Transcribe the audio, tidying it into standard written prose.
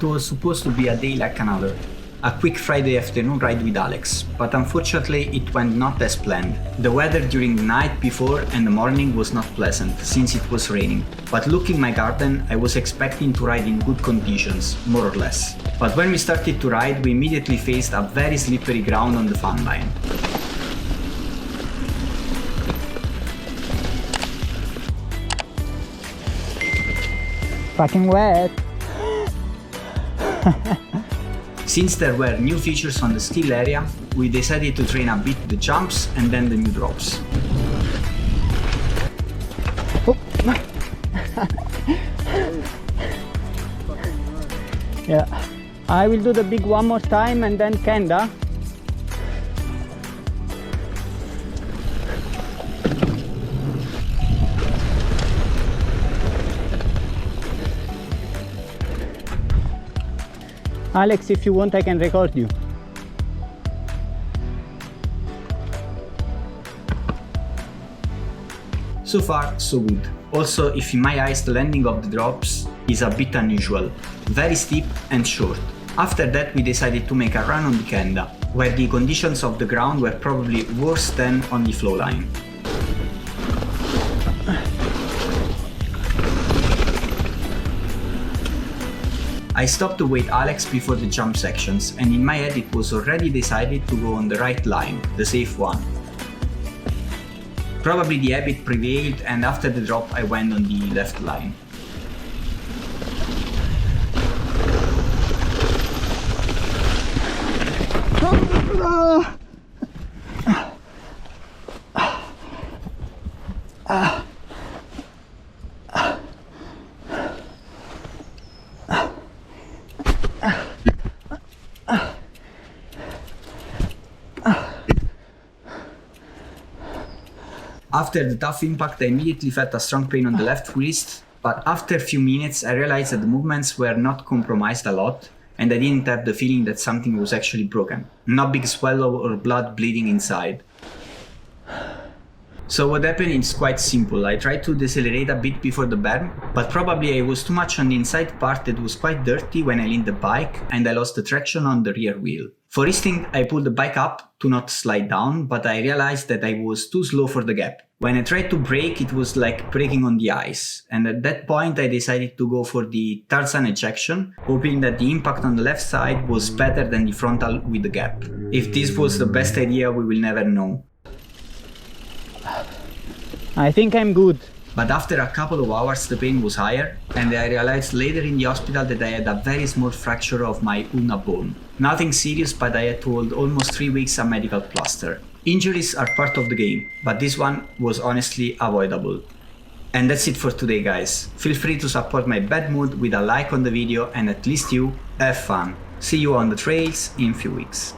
was supposed to be a day like another. A quick Friday afternoon ride with Alex, but unfortunately it went not as planned. The weather during the night before and the morning was not pleasant, since it was raining. But looking my garden, I was expecting to ride in good conditions, more or less. But when we started to ride, we immediately faced a very slippery ground on the fun line. Fucking wet! Since there were new features on the still area, we decided to train a bit the jumps and then the new drops. Oh. Yeah, I will do the big one more time and then Kenda. Alex, if you want, I can record you. So far, so good. Also, if in my eyes the landing of the drops is a bit unusual, very steep and short. After that we decided to make a run on the Kenda, where the conditions of the ground were probably worse than on the flow line. I stopped to wait Alex before the jump sections, and in my head it was already decided to go on the right line, the safe one. Probably the habit prevailed, and after the drop I went on the left line. After the tough impact, I immediately felt a strong pain on the left wrist, but after a few minutes I realized that the movements were not compromised a lot, and I didn't have the feeling that something was actually broken. No big swelling or blood bleeding inside. So what happened is quite simple. I tried to decelerate a bit before the berm, but probably I was too much on the inside part that was quite dirty when I leaned the bike, and I lost the traction on the rear wheel. For instinct, I pulled the bike up to not slide down, but I realized that I was too slow for the gap. When I tried to brake, it was like braking on the ice, and at that point I decided to go for the Tarzan ejection, hoping that the impact on the left side was better than the frontal with the gap. If this was the best idea, we will never know. I think I'm good. But after a couple of hours the pain was higher, and I realized later in the hospital that I had a very small fracture of my ulna bone. Nothing serious, but I had to hold almost 3 weeks a medical plaster. Injuries are part of the game, but this one was honestly avoidable. And that's it for today, guys. Feel free to support my bad mood with a like on the video, and at least you have fun. See you on the trails in a few weeks.